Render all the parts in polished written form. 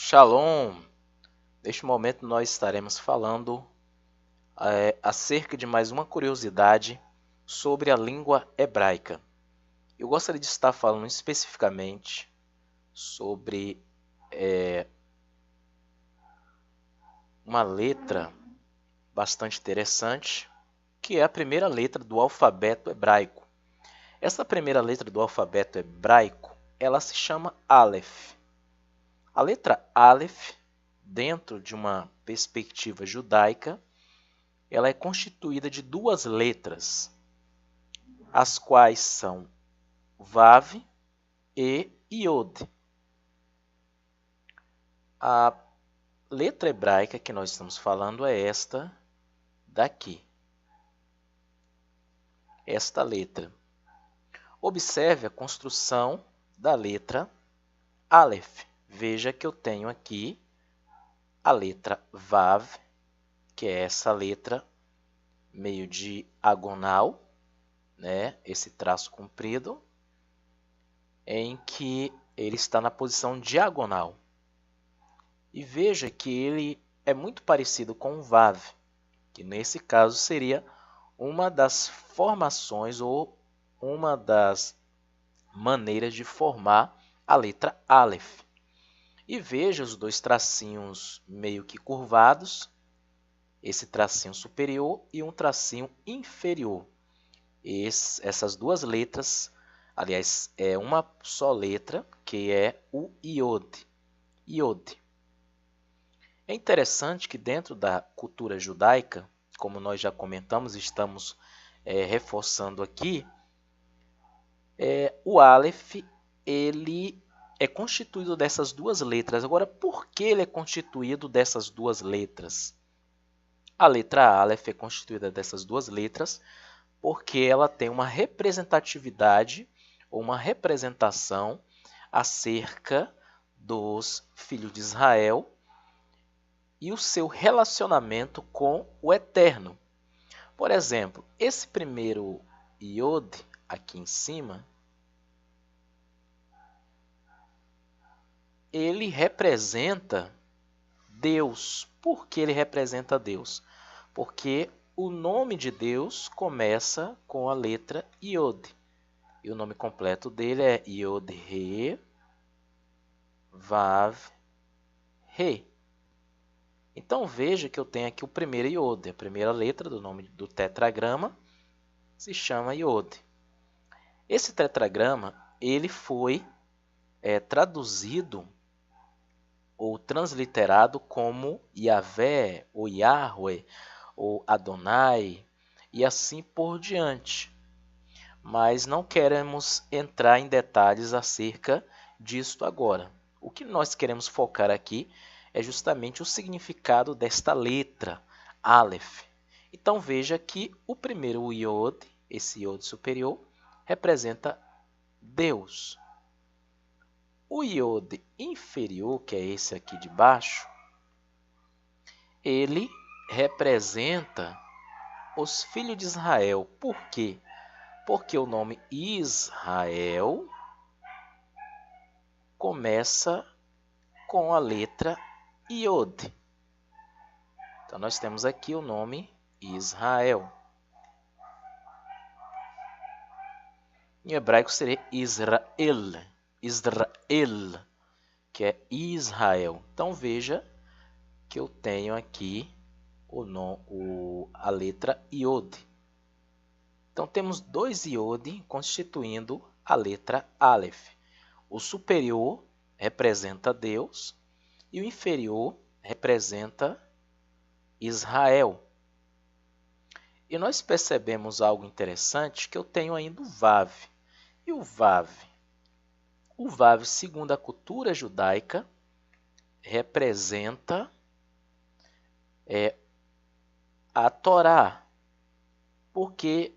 Shalom! Neste momento nós estaremos falando acerca de mais uma curiosidade sobre a língua hebraica. Eu gostaria de estar falando especificamente sobre uma letra bastante interessante, que é a primeira letra do alfabeto hebraico. Essa primeira letra do alfabeto hebraico, ela se chama Aleph. A letra Aleph, dentro de uma perspectiva judaica, ela é constituída de duas letras, as quais são Vav e Iod. A letra hebraica que nós estamos falando é esta daqui. Esta letra. Observe a construção da letra Aleph. Veja que eu tenho aqui a letra Vav, que é essa letra meio diagonal, né? Esse traço comprido, em que ele está na posição diagonal. E veja que ele é muito parecido com o Vav, que nesse caso seria uma das formações ou uma das maneiras de formar a letra Aleph. E veja os dois tracinhos meio que curvados, esse tracinho superior e um tracinho inferior. Essas duas letras, aliás, é uma só letra, que é o Iod. Iod. É interessante que dentro da cultura judaica, como nós já comentamos, estamos reforçando aqui, o Aleph ele é constituído dessas duas letras. Agora, por que ele é constituído dessas duas letras? A letra Aleph é constituída dessas duas letras porque ela tem uma representatividade ou uma representação acerca dos filhos de Israel e o seu relacionamento com o Eterno. Por exemplo, esse primeiro Iod aqui em cima, ele representa Deus. Por que ele representa Deus? Porque o nome de Deus começa com a letra Iod. E o nome completo dele é Iod-He Vav-He. Então veja que eu tenho aqui o primeiro Iod, a primeira letra do nome do tetragrama se chama Iod. Esse tetragrama ele foi traduzido ou transliterado como Yahvé, ou Yahweh, ou Adonai, e assim por diante. Mas não queremos entrar em detalhes acerca disto agora. O que nós queremos focar aqui é justamente o significado desta letra, Aleph. Então veja que o primeiro Iod, esse Iod superior, representa Deus. O Iod inferior, que é esse aqui de baixo, ele representa os filhos de Israel. Por quê? Porque o nome Israel começa com a letra Iod. Então nós temos aqui o nome Israel. Em hebraico seria Israel, Israel, que é Israel. Então veja que eu tenho aqui a letra Iod. Então temos dois Iod constituindo a letra Aleph. O superior representa Deus e o inferior representa Israel. E nós percebemos algo interessante, que eu tenho ainda o Vav. E o Vav? O Vav, segundo a cultura judaica, representa a Torá, porque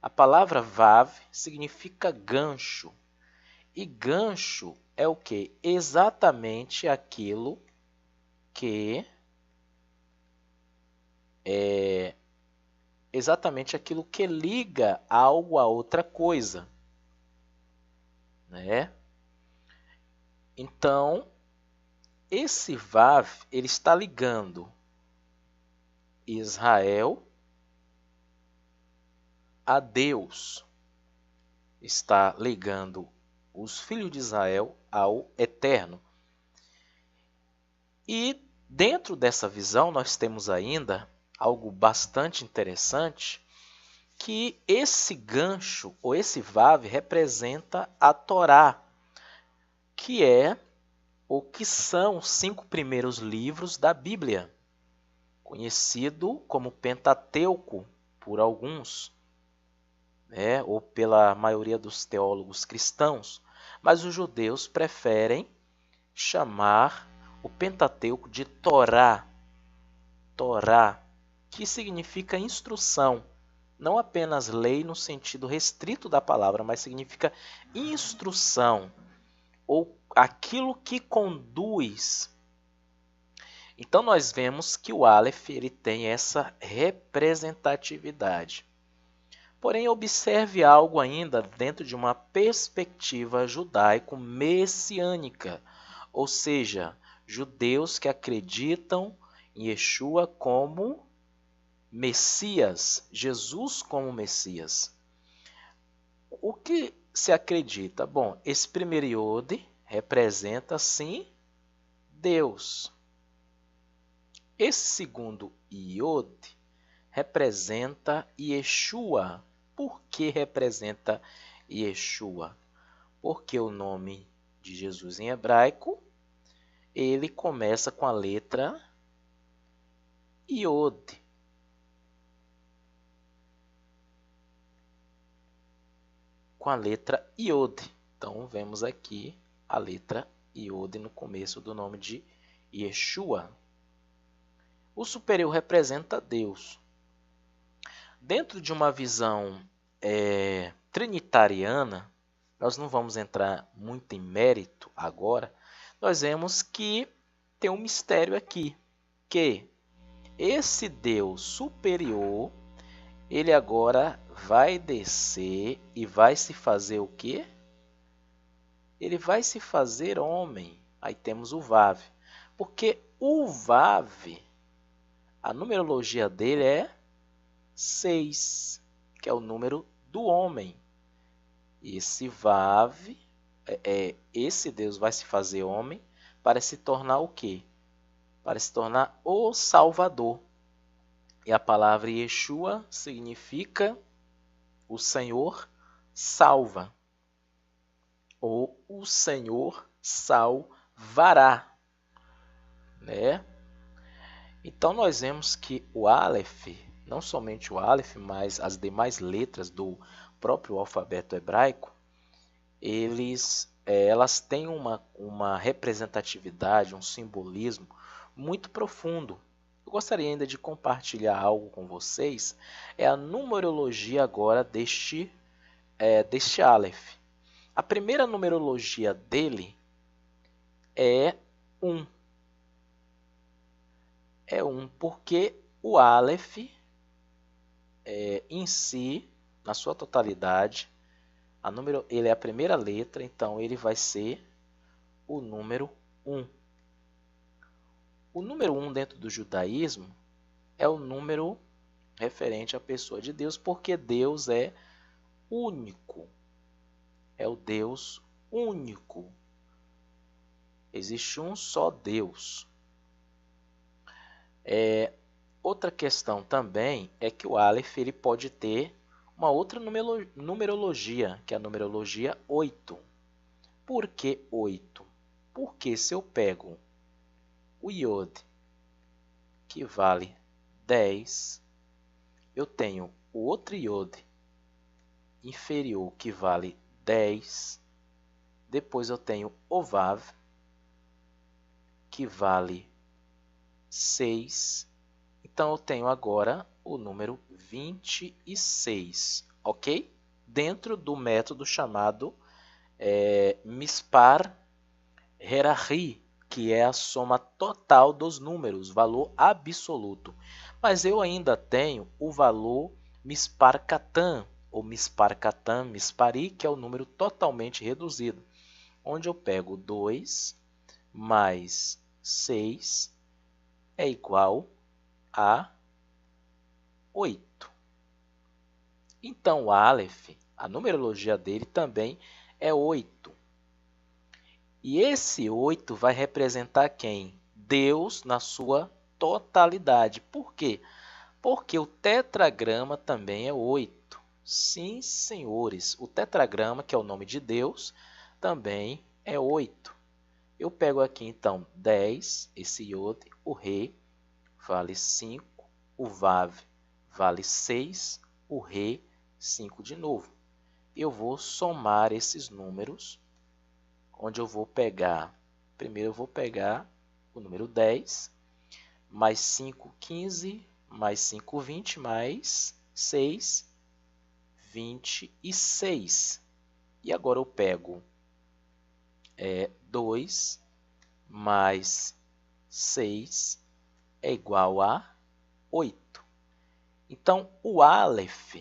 a palavra Vav significa gancho. E gancho é o quê? Exatamente aquilo que liga algo a outra coisa, né? Então, esse Vav ele está ligando Israel a Deus. Está ligando os filhos de Israel ao Eterno. E dentro dessa visão nós temos ainda algo bastante interessante, que esse gancho ou esse Vav representa a Torá, que é ou que são os 5 primeiros livros da Bíblia, conhecido como Pentateuco por alguns, ou pela maioria dos teólogos cristãos, mas os judeus preferem chamar o Pentateuco de Torá, que significa instrução, não apenas lei no sentido restrito da palavra, mas significa instrução, ou aquilo que conduz. Então nós vemos que o Aleph ele tem essa representatividade. Porém, observe algo ainda dentro de uma perspectiva judaico-messiânica, ou seja, judeus que acreditam em Yeshua como Messias, Jesus como Messias. O que se acredita? Bom, esse primeiro Iode representa, sim, Deus. Esse segundo Iode representa Yeshua. Por que representa Yeshua? Porque o nome de Jesus em hebraico, ele começa com a letra Iode. Com a letra Iode. Então, vemos aqui a letra Iode no começo do nome de Yeshua. O superior representa Deus. Dentro de uma visão trinitariana, nós não vamos entrar muito em mérito agora, nós vemos que tem um mistério aqui, que esse Deus superior, ele agora vai descer e vai se fazer o quê? Ele vai se fazer homem. Aí temos o Vav. Porque o Vav, a numerologia dele é 6, que é o número do homem. Esse Vav, esse Deus vai se fazer homem para se tornar o quê? Para se tornar o Salvador. E a palavra Yeshua significa o Senhor salva, ou o Senhor salvará, né? Então nós vemos que o Aleph, não somente o Aleph, mas as demais letras do próprio alfabeto hebraico, elas têm uma representatividade, um simbolismo muito profundo. Eu gostaria ainda de compartilhar algo com vocês, é a numerologia agora deste Aleph. A primeira numerologia dele é 1. É 1 porque o Aleph em si, na sua totalidade, ele é a primeira letra, então ele vai ser o número 1. O número 1 dentro do judaísmo é o número referente à pessoa de Deus, porque Deus é único. É o Deus único. Existe um só Deus. Outra questão também é que o Aleph ele pode ter uma outra numerologia, que é a numerologia 8. Por que 8? Porque se eu pego o Iod, que vale 10, eu tenho o outro Iod inferior, que vale 10, depois eu tenho o Vav, que vale 6, então eu tenho agora o número 26, ok? Dentro do método chamado Mispar Herahi, que é a soma total dos números, valor absoluto. Mas eu ainda tenho o valor Mispar Katan, ou Mispar Katan, Mispari, que é o número totalmente reduzido, onde eu pego 2 mais 6 é igual a 8. Então, o Aleph, a numerologia dele também é 8. E esse 8 vai representar quem? Deus na sua totalidade. Por quê? Porque o tetragrama também é 8. Sim, senhores, o tetragrama, que é o nome de Deus, também é 8. Eu pego aqui então 10, esse Yod, o Re vale 5, o Vav vale 6, o Re 5 de novo. Eu vou somar esses números, onde eu vou pegar, primeiro eu vou pegar o número 10, mais 5, 15, mais 5, 20, mais 6, 26. E agora eu pego 2 mais 6 é igual a 8. Então, o Aleph,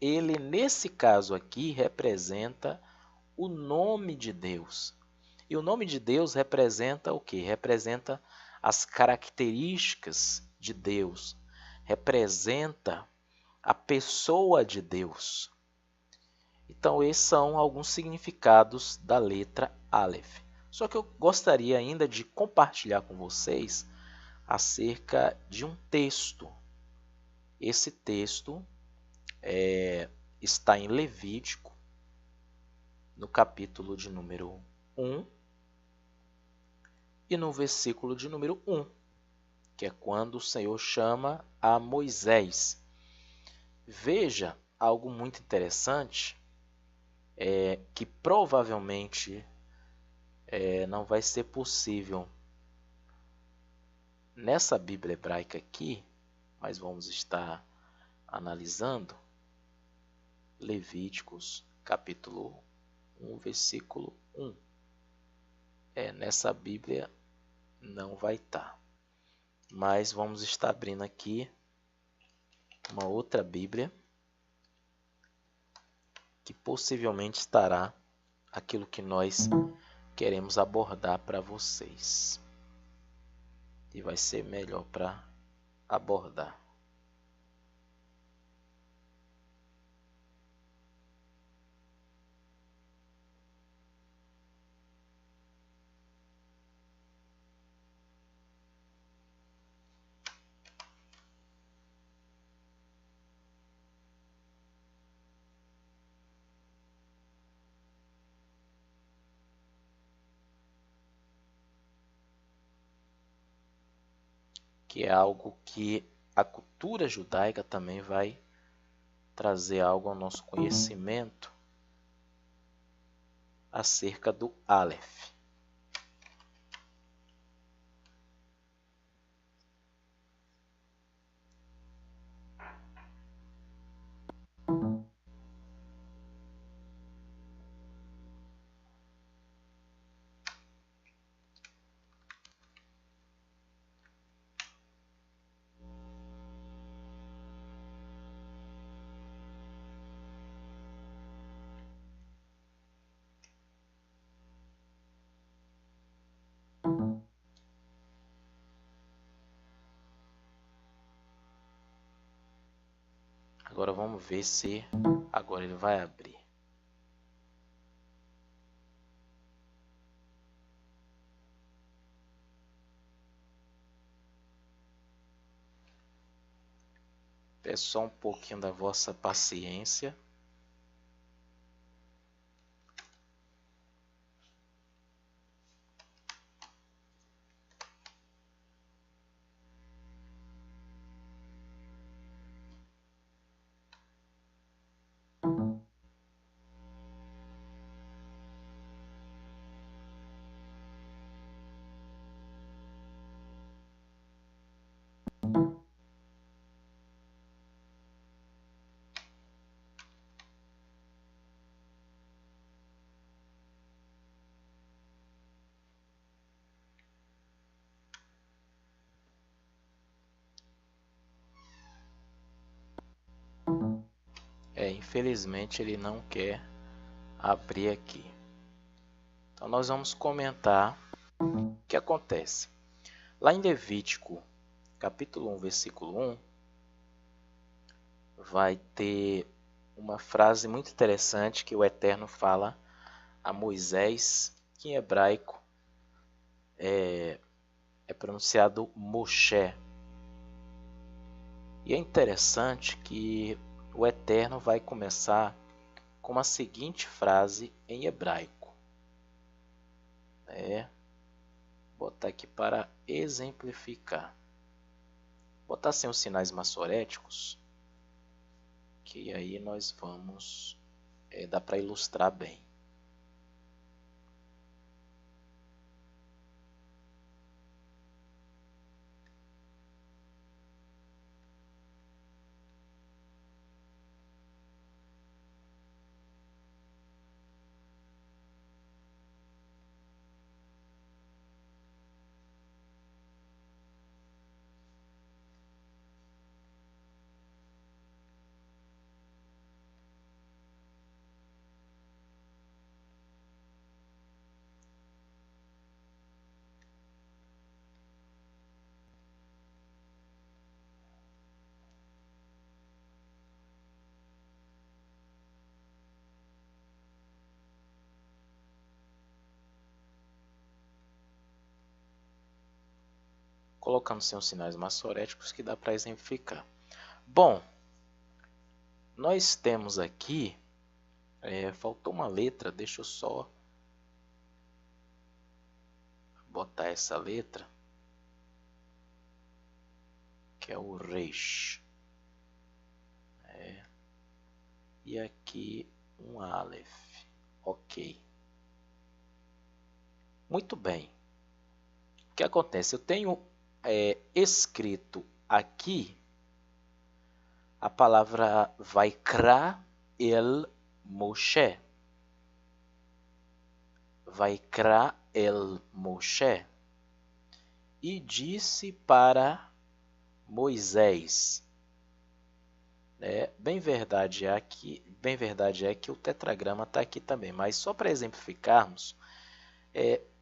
ele nesse caso aqui representa o nome de Deus. E o nome de Deus representa o quê? Representa as características de Deus. Representa a pessoa de Deus. Então, esses são alguns significados da letra Aleph. Só que eu gostaria ainda de compartilhar com vocês acerca de um texto. Esse texto está em Levítico, no capítulo de número 1 e no versículo de número 1, que é quando o Senhor chama a Moisés. Veja algo muito interessante, que provavelmente não vai ser possível nessa Bíblia hebraica aqui, mas vamos estar analisando Levíticos, capítulo 1, versículo 1. Nessa Bíblia não vai estar. Mas vamos estar abrindo aqui uma outra Bíblia que possivelmente estará aquilo que nós queremos abordar para vocês. E vai ser melhor para abordar. Que é algo que a cultura judaica também vai trazer algo ao nosso conhecimento acerca do Aleph. Agora vamos ver se agora ele vai abrir. Peço só um pouquinho da vossa paciência. Infelizmente ele não quer abrir aqui. Então nós vamos comentar O que acontece? Lá em Levítico, capítulo 1, versículo 1, vai ter uma frase muito interessante que o Eterno fala a Moisés, que em hebraico é pronunciado Moshe. E é interessante que o Eterno vai começar com a seguinte frase em hebraico. Vou botar aqui para exemplificar. Vou botar sem os sinais massoréticos, que aí nós vamos... dá para ilustrar bem. Colocando sem os sinais massoréticos que dá para exemplificar. Bom, nós temos aqui, faltou uma letra, deixa eu só botar essa letra, que é o Resh. E aqui um Aleph. Ok. Muito bem. O que acontece? Eu tenho escrito aqui a palavra Vaikra el Moshe. Vaikra el Moshe. E disse para Moisés. Bem verdade é que o tetragrama está aqui também, mas só para exemplificarmos,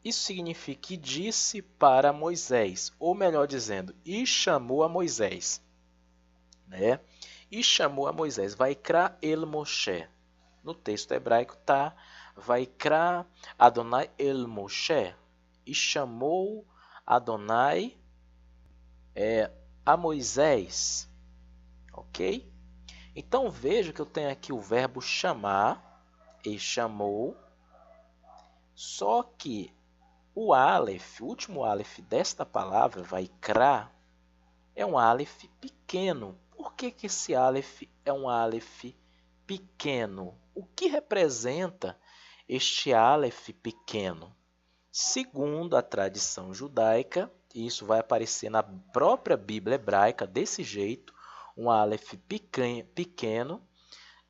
isso significa que disse para Moisés, ou melhor dizendo, e chamou a Moisés. E chamou a Moisés, Vaikra el Moshe. No texto hebraico está Vaikra Adonai el Moshe. E chamou Adonai a Moisés. Ok? Então veja que eu tenho aqui o verbo chamar, e chamou, só que o Aleph, o último Aleph desta palavra, Vaikra, é um Aleph pequeno. Por que esse Aleph é um Aleph pequeno? O que representa este Aleph pequeno? Segundo a tradição judaica, e isso vai aparecer na própria Bíblia hebraica desse jeito, um Aleph pequeno,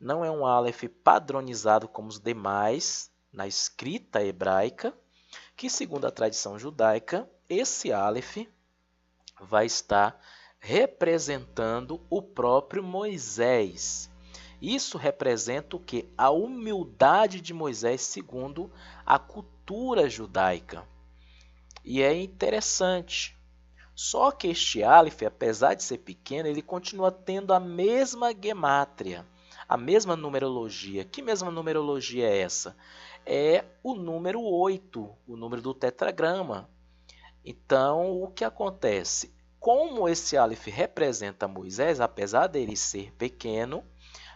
não é um Aleph padronizado como os demais na escrita hebraica, que segundo a tradição judaica, esse Aleph vai estar representando o próprio Moisés. Isso representa o que? A humildade de Moisés segundo a cultura judaica. E é interessante. Só que este Aleph, apesar de ser pequeno, ele continua tendo a mesma gemátria, a mesma numerologia. Que mesma numerologia é essa? É o número 8, o número do tetragrama. Então, o que acontece? Como esse Aleph representa Moisés, apesar dele ser pequeno,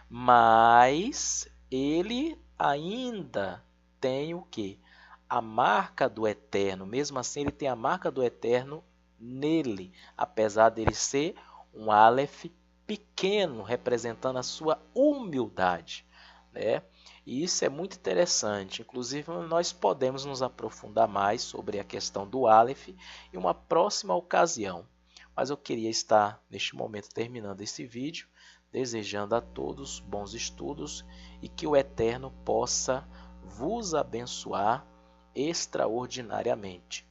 mas ele ainda tem o quê? A marca do Eterno. Mesmo assim, ele tem a marca do Eterno nele, apesar dele ser um Aleph pequeno, representando a sua humildade. E isso é muito interessante. Inclusive, nós podemos nos aprofundar mais sobre a questão do Aleph em uma próxima ocasião. Mas eu queria estar, neste momento, terminando esse vídeo, desejando a todos bons estudos e que o Eterno possa vos abençoar extraordinariamente.